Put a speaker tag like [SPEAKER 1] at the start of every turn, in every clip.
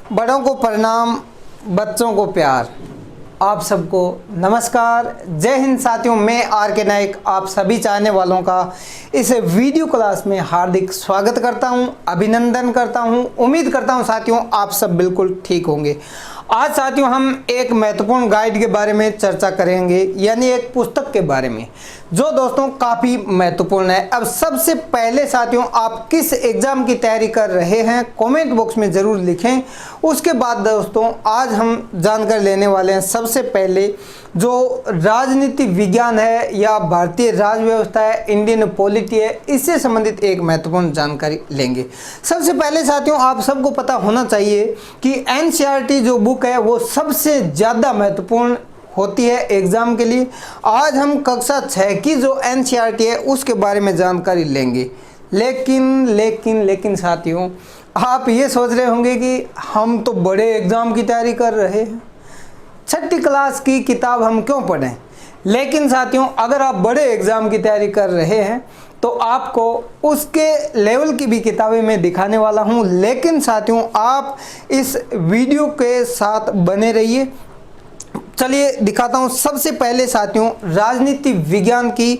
[SPEAKER 1] बड़ों को प्रणाम, बच्चों को प्यार। आप सबको नमस्कार, जय हिंद साथियों। मैं आर के नायक आप सभी चाहने वालों का इस वीडियो क्लास में हार्दिक स्वागत करता हूं, अभिनंदन करता हूं। उम्मीद करता हूं साथियों आप सब बिल्कुल ठीक होंगे। आज साथियों हम एक महत्वपूर्ण गाइड के बारे में चर्चा करेंगे, यानी एक पुस्तक के बारे में जो दोस्तों काफ़ी महत्वपूर्ण है। अब सबसे पहले साथियों आप किस एग्ज़ाम की तैयारी कर रहे हैं कमेंट बॉक्स में ज़रूर लिखें। उसके बाद दोस्तों आज हम जानकारी लेने वाले हैं सबसे पहले जो राजनीति विज्ञान है या भारतीय राज व्यवस्था है, इंडियन पॉलिटी है, इससे संबंधित एक महत्वपूर्ण जानकारी लेंगे। सबसे पहले साथियों आप सबको पता होना चाहिए कि एनसीईआरटी जो बुक है वो सबसे ज़्यादा महत्वपूर्ण होती है एग्ज़ाम के लिए। आज हम कक्षा 6 की जो एनसीईआरटी है उसके बारे में जानकारी लेंगे। लेकिन साथियों आप ये सोच रहे होंगे कि हम तो बड़े एग्ज़ाम की तैयारी कर रहे हैं, 6ठी क्लास की किताब हम क्यों पढ़ें। लेकिन साथियों अगर आप बड़े एग्ज़ाम की तैयारी कर रहे हैं तो आपको उसके लेवल की भी किताबें मैं दिखाने वाला हूं। लेकिन साथियों आप इस वीडियो के साथ बने रहिए। चलिए दिखाता हूं। सबसे पहले साथियों राजनीति विज्ञान की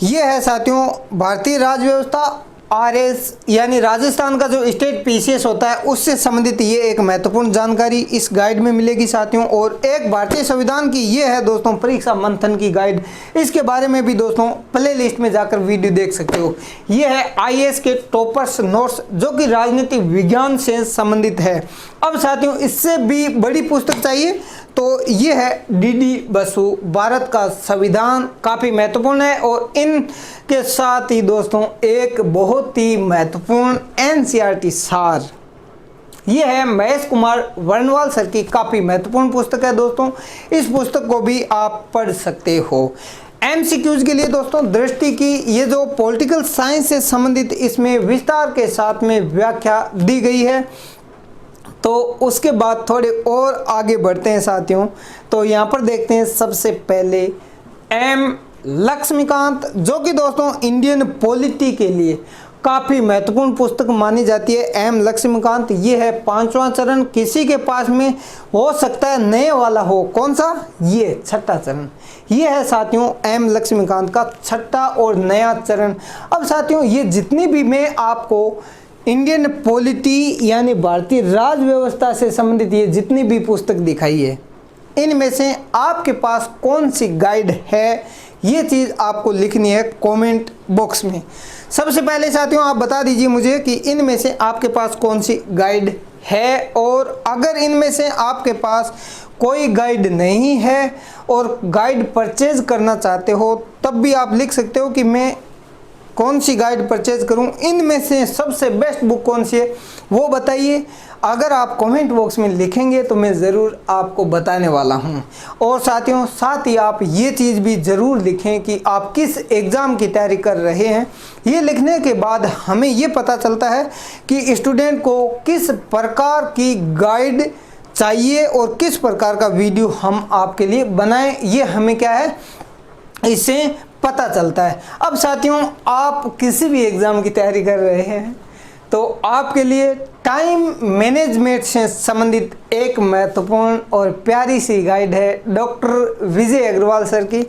[SPEAKER 1] ये है साथियों भारतीय राज व्यवस्था, आरएस यानी राजस्थान का जो स्टेट पीसीएस होता है उससे संबंधित ये एक महत्वपूर्ण जानकारी इस गाइड में मिलेगी साथियों। और एक भारतीय संविधान की ये है दोस्तों परीक्षा मंथन की गाइड। इसके बारे में भी दोस्तों प्ले लिस्ट में जाकर वीडियो देख सकते हो। ये है आईएएस के टॉपर्स नोट्स जो कि राजनीतिक विज्ञान से संबंधित है। अब साथियों इससे भी बड़ी पुस्तक चाहिए तो ये है डीडी बसु भारत का संविधान, काफ़ी महत्वपूर्ण है। और इनके साथ ही दोस्तों एक बहुत ही महत्वपूर्ण एनसीईआरटी सार ये है महेश कुमार वर्णवाल सर की, काफ़ी महत्वपूर्ण पुस्तक है दोस्तों। इस पुस्तक को भी आप पढ़ सकते हो। एमसीक्यूज के लिए दोस्तों दृष्टि की ये जो पॉलिटिकल साइंस से संबंधित इसमें विस्तार के साथ में व्याख्या दी गई है। तो उसके बाद थोड़े और आगे बढ़ते हैं साथियों। तो यहाँ पर देखते हैं सबसे पहले एम लक्ष्मीकांत जो कि दोस्तों इंडियन पॉलिटी के लिए काफ़ी महत्वपूर्ण पुस्तक मानी जाती है। एम लक्ष्मीकांत ये है 5वां चरण। किसी के पास में हो सकता है नए वाला हो, कौन सा, ये 6ठा चरण। ये है साथियों एम लक्ष्मीकांत का 6ठा और नया चरण। अब साथियों ये जितनी भी मैं आपको इंडियन पॉलिटी यानी भारतीय राज व्यवस्था से संबंधित ये जितनी भी पुस्तक दिखाई है इनमें से आपके पास कौन सी गाइड है ये चीज़ आपको लिखनी है कमेंट बॉक्स में। सबसे पहले साथियों आप बता दीजिए मुझे कि इनमें से आपके पास कौन सी गाइड है। और अगर इनमें से आपके पास कोई गाइड नहीं है और गाइड परचेज करना चाहते हो तब भी आप लिख सकते हो कि मैं कौन सी गाइड परचेज करूं, इनमें से सबसे बेस्ट बुक कौन सी है वो बताइए। अगर आप कमेंट बॉक्स में लिखेंगे तो मैं ज़रूर आपको बताने वाला हूं। और साथियों साथ ही आप ये चीज़ भी ज़रूर लिखें कि आप किस एग्ज़ाम की तैयारी कर रहे हैं। ये लिखने के बाद हमें ये पता चलता है कि स्टूडेंट को किस प्रकार की गाइड चाहिए और किस प्रकार का वीडियो हम आपके लिए बनाएं, ये हमें क्या है इससे पता चलता है। अब साथियों आप किसी भी एग्ज़ाम की तैयारी कर रहे हैं तो आपके लिए टाइम मैनेजमेंट से संबंधित एक महत्वपूर्ण और प्यारी सी गाइड है डॉक्टर विजय अग्रवाल सर की।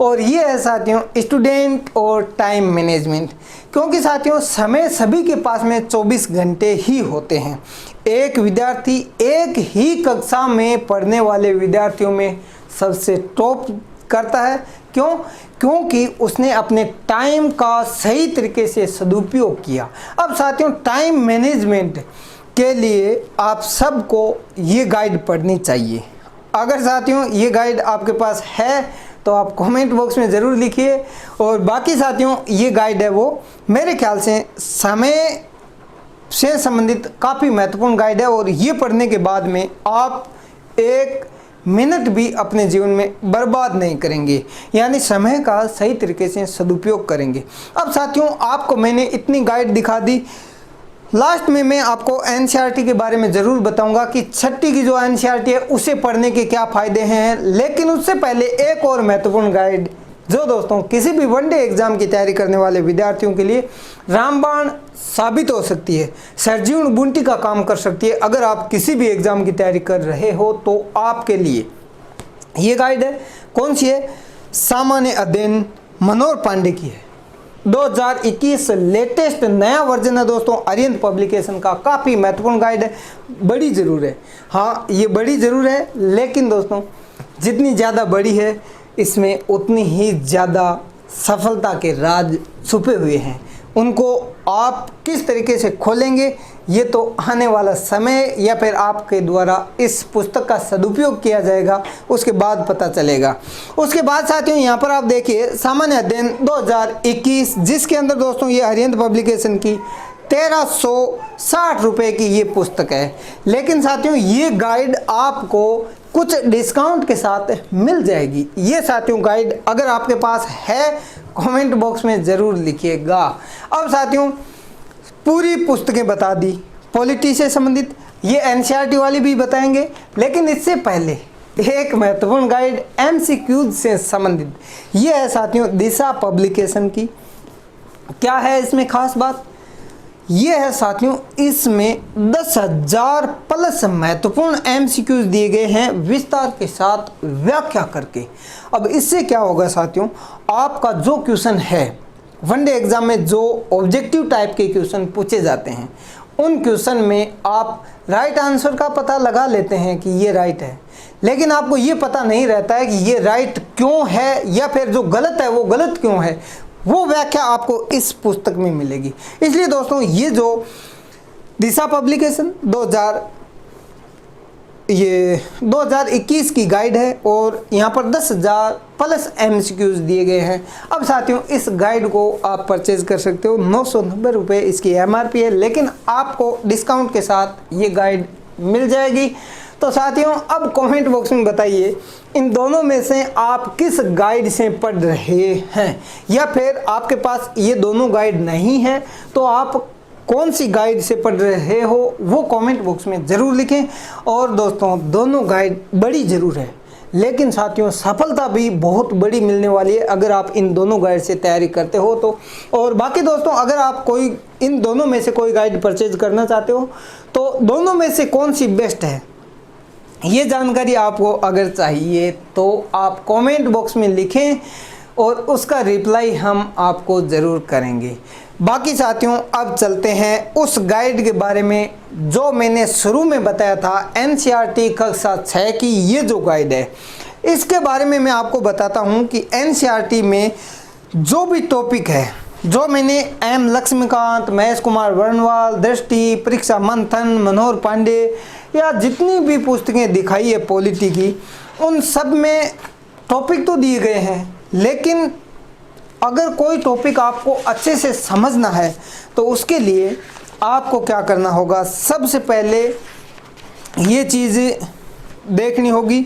[SPEAKER 1] और ये है साथियों स्टूडेंट और टाइम मैनेजमेंट। क्योंकि साथियों समय सभी के पास में 24 घंटे ही होते हैं। एक विद्यार्थी एक ही कक्षा में पढ़ने वाले विद्यार्थियों में सबसे टॉप करता है। क्यों? क्योंकि उसने अपने टाइम का सही तरीके से सदुपयोग किया। अब साथियों टाइम मैनेजमेंट के लिए आप सबको ये गाइड पढ़नी चाहिए। अगर साथियों ये गाइड आपके पास है तो आप कमेंट बॉक्स में ज़रूर लिखिए। और बाकी साथियों ये गाइड है वो मेरे ख्याल से समय से संबंधित काफ़ी महत्वपूर्ण गाइड है। और ये पढ़ने के बाद में आप एक मिनट भी अपने जीवन में बर्बाद नहीं करेंगे, यानी समय का सही तरीके से सदुपयोग करेंगे। अब साथियों आपको मैंने इतनी गाइड दिखा दी। लास्ट में मैं आपको एनसीईआरटी के बारे में ज़रूर बताऊंगा कि 6ठी की जो एनसीईआरटी है उसे पढ़ने के क्या फ़ायदे हैं। लेकिन उससे पहले एक और महत्वपूर्ण गाइड जो दोस्तों किसी भी वनडे एग्जाम की तैयारी करने वाले विद्यार्थियों के लिए रामबाण साबित हो सकती है, सर्जीवन बूटी का काम कर सकती है। अगर आप किसी भी एग्जाम की तैयारी कर रहे हो तो आपके लिए ये गाइड है। कौन सी है? सामान्य अध्ययन मनोहर पांडे की है। 2021 लेटेस्ट नया वर्जन है दोस्तों, अरिहंत पब्लिकेशन का। काफ़ी महत्वपूर्ण गाइड है, बड़ी ज़रूर है। हाँ, ये बड़ी ज़रूर है, लेकिन दोस्तों जितनी ज़्यादा बड़ी है इसमें उतनी ही ज़्यादा सफलता के राज छुपे हुए हैं। उनको आप किस तरीके से खोलेंगे ये तो आने वाला समय या फिर आपके द्वारा इस पुस्तक का सदुपयोग किया जाएगा उसके बाद पता चलेगा। उसके बाद साथियों यहाँ पर आप देखिए सामान्य अध्ययन 2021, जिसके अंदर दोस्तों ये अरिहंत पब्लिकेशन की 1360 रुपये की ये पुस्तक है। लेकिन साथियों ये गाइड आपको कुछ डिस्काउंट के साथ मिल जाएगी। ये साथियों गाइड अगर आपके पास है कमेंट बॉक्स में ज़रूर लिखिएगा। अब साथियों पूरी पुस्तकें बता दी, पॉलिटी से संबंधित, ये एनसीईआरटी वाली भी बताएंगे, लेकिन इससे पहले एक महत्वपूर्ण गाइड एमसीक्यूज से संबंधित ये है साथियों दिशा पब्लिकेशन की। क्या है इसमें खास बात? ये है साथियों इसमें 10,000 प्लस महत्वपूर्ण एमसीक्यूज दिए गए हैं विस्तार के साथ व्याख्या करके। अब इससे क्या होगा साथियों, आपका जो क्वेश्चन है वनडे एग्जाम में जो ऑब्जेक्टिव टाइप के क्वेश्चन पूछे जाते हैं उन क्वेश्चन में आप राइट आंसर का पता लगा लेते हैं कि ये राइट है, लेकिन आपको ये पता नहीं रहता है कि ये राइट क्यों है या फिर जो गलत है वो गलत क्यों है। वो व्याख्या आपको इस पुस्तक में मिलेगी। इसलिए दोस्तों ये जो दिशा पब्लिकेशन 2021 की गाइड है और यहाँ पर 10,000 प्लस एमसीक्यूज दिए गए हैं। अब साथियों इस गाइड को आप परचेज कर सकते हो, 990 रुपये इसकी एमआरपी है, लेकिन आपको डिस्काउंट के साथ ये गाइड मिल जाएगी। तो साथियों अब कमेंट बॉक्स में बताइए इन दोनों में से आप किस गाइड से पढ़ रहे हैं, या फिर आपके पास ये दोनों गाइड नहीं है तो आप कौन सी गाइड से पढ़ रहे हो वो कमेंट बॉक्स में ज़रूर लिखें। और दोस्तों दोनों गाइड बड़ी ज़रूर है, लेकिन साथियों सफलता भी बहुत बड़ी मिलने वाली है अगर आप इन दोनों गाइड से तैयारी करते हो तो। और बाकी दोस्तों अगर आप कोई इन दोनों में से कोई गाइड परचेज करना चाहते हो तो दोनों में से कौन सी बेस्ट है ये जानकारी आपको अगर चाहिए तो आप कमेंट बॉक्स में लिखें और उसका रिप्लाई हम आपको ज़रूर करेंगे। बाकी साथियों अब चलते हैं उस गाइड के बारे में जो मैंने शुरू में बताया था, एनसीईआरटी कक्षा 6 की ये जो गाइड है इसके बारे में मैं आपको बताता हूँ कि एनसीईआरटी में जो भी टॉपिक है जो मैंने एम लक्ष्मीकांत, महेश कुमार वर्णवाल, दृष्टि, परीक्षा मंथन, मनोहर पांडे या जितनी भी पुस्तकें दिखाई है पॉलिटी की, उन सब में टॉपिक तो दिए गए हैं, लेकिन अगर कोई टॉपिक आपको अच्छे से समझना है तो उसके लिए आपको क्या करना होगा, सबसे पहले ये चीज़ देखनी होगी,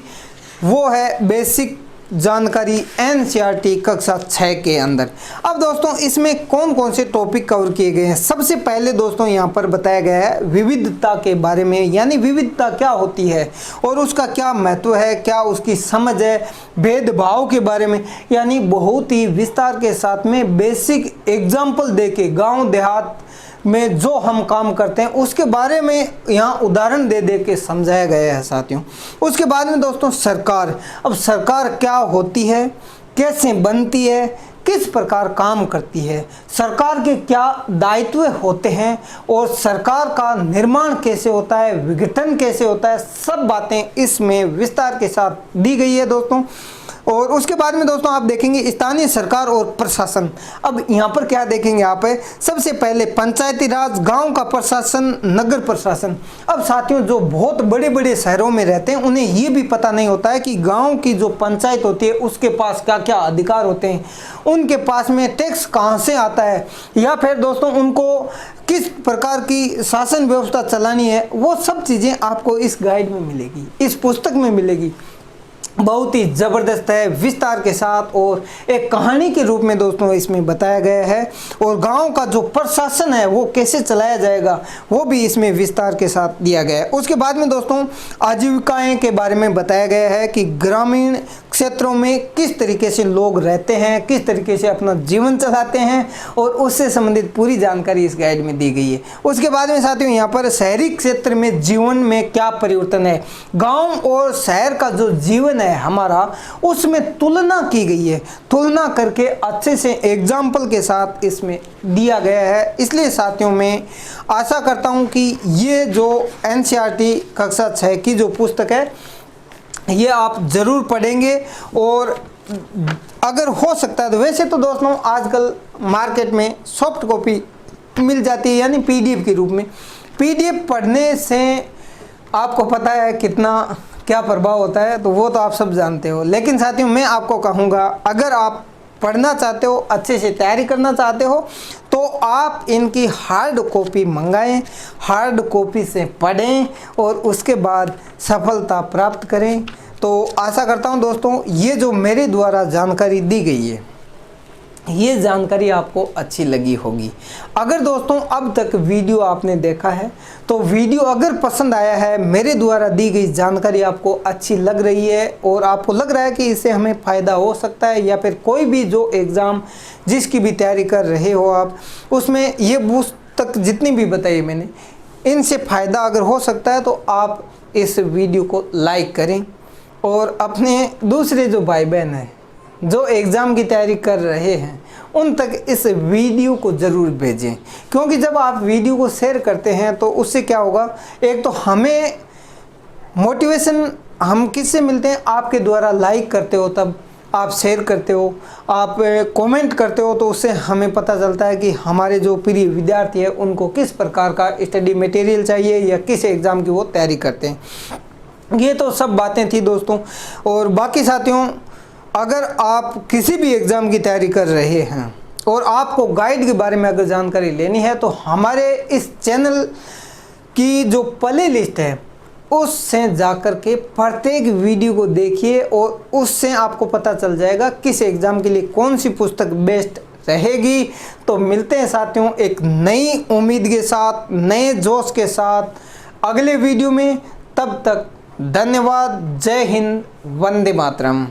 [SPEAKER 1] वो है बेसिक जानकारी एनसीईआरटी कक्षा 6 के अंदर। अब दोस्तों इसमें कौन कौन से टॉपिक कवर किए गए हैं। सबसे पहले दोस्तों यहाँ पर बताया गया है विविधता के बारे में, यानी विविधता क्या होती है और उसका क्या महत्व है, क्या उसकी समझ है, भेदभाव के बारे में, यानी बहुत ही विस्तार के साथ में बेसिक एग्जाम्पल दे के गाँव देहात में जो हम काम करते हैं उसके बारे में यहाँ उदाहरण दे दे के समझाया गया है साथियों। उसके बाद में दोस्तों सरकार, अब सरकार क्या होती है, कैसे बनती है, किस प्रकार काम करती है, सरकार के क्या दायित्व होते हैं और सरकार का निर्माण कैसे होता है, विघटन कैसे होता है, सब बातें इसमें विस्तार के साथ दी गई है दोस्तों। और उसके बाद में दोस्तों आप देखेंगे स्थानीय सरकार और प्रशासन। अब यहाँ पर क्या देखेंगे आप, सबसे पहले पंचायती राज, गांव का प्रशासन, नगर प्रशासन। अब साथियों जो बहुत बड़े बड़े शहरों में रहते हैं उन्हें ये भी पता नहीं होता है कि गांव की जो पंचायत होती है उसके पास क्या क्या अधिकार होते हैं, उनके पास में टैक्स कहाँ से आता है, या फिर दोस्तों उनको किस प्रकार की शासन व्यवस्था चलानी है, वो सब चीज़ें आपको इस गाइड में मिलेगी, इस पुस्तक में मिलेगी। बहुत ही ज़बरदस्त है विस्तार के साथ और एक कहानी के रूप में दोस्तों इसमें बताया गया है। और गांव का जो प्रशासन है वो कैसे चलाया जाएगा वो भी इसमें विस्तार के साथ दिया गया है। उसके बाद में दोस्तों आजीविकाएं के बारे में बताया गया है कि ग्रामीण क्षेत्रों में किस तरीके से लोग रहते हैं, किस तरीके से अपना जीवन चलाते हैं, और उससे संबंधित पूरी जानकारी इस गाइड में दी गई है। उसके बाद में साथियों यहाँ पर शहरी क्षेत्र में जीवन में क्या परिवर्तन है, गांव और शहर का जो जीवन है हमारा, उसमें तुलना की गई है। तुलना करके अच्छे से एग्जाम्पल के साथ इसमें दिया गया है। इसलिए साथियों मैं आशा करता हूँ कि ये जो NCERT कक्षा 6 की जो पुस्तक है ये आप ज़रूर पढ़ेंगे। और अगर हो सकता है तो, वैसे तो दोस्तों आजकल मार्केट में सॉफ्ट कॉपी मिल जाती है, यानी PDF के रूप में। PDF पढ़ने से आपको पता है कितना क्या प्रभाव होता है, तो वो तो आप सब जानते हो। लेकिन साथियों मैं आपको कहूँगा, अगर आप पढ़ना चाहते हो, अच्छे से तैयारी करना चाहते हो, तो आप इनकी हार्ड कॉपी मंगाएं, हार्ड कॉपी से पढ़ें और उसके बाद सफलता प्राप्त करें। तो आशा करता हूं दोस्तों ये जो मेरे द्वारा जानकारी दी गई है ये जानकारी आपको अच्छी लगी होगी। अगर दोस्तों अब तक वीडियो आपने देखा है तो वीडियो अगर पसंद आया है, मेरे द्वारा दी गई जानकारी आपको अच्छी लग रही है और आपको लग रहा है कि इससे हमें फ़ायदा हो सकता है, या फिर कोई भी जो एग्ज़ाम जिसकी भी तैयारी कर रहे हो आप, उसमें ये पुस्तक जितनी भी बताई मैंने, इनसे फ़ायदा अगर हो सकता है तो आप इस वीडियो को लाइक करें और अपने दूसरे जो भाई बहन हैं जो एग्ज़ाम की तैयारी कर रहे हैं उन तक इस वीडियो को ज़रूर भेजें। क्योंकि जब आप वीडियो को शेयर करते हैं तो उससे क्या होगा, एक तो हमें मोटिवेशन हम किससे मिलते हैं, आपके द्वारा लाइक करते हो, तब आप शेयर करते हो, आप कमेंट करते हो, तो उससे हमें पता चलता है कि हमारे जो प्रिय विद्यार्थी है उनको किस प्रकार का स्टडी मटेरियल चाहिए या किस एग्ज़ाम की वो तैयारी करते हैं। ये तो सब बातें थी दोस्तों। और बाकी साथियों अगर आप किसी भी एग्ज़ाम की तैयारी कर रहे हैं और आपको गाइड के बारे में अगर जानकारी लेनी है तो हमारे इस चैनल की जो प्ले लिस्ट है उससे जाकर के प्रत्येक वीडियो को देखिए और उससे आपको पता चल जाएगा किस एग्ज़ाम के लिए कौन सी पुस्तक बेस्ट रहेगी। तो मिलते हैं साथियों एक नई उम्मीद के साथ, नए जोश के साथ अगले वीडियो में। तब तक धन्यवाद। जय हिंद, वंदे मातरम।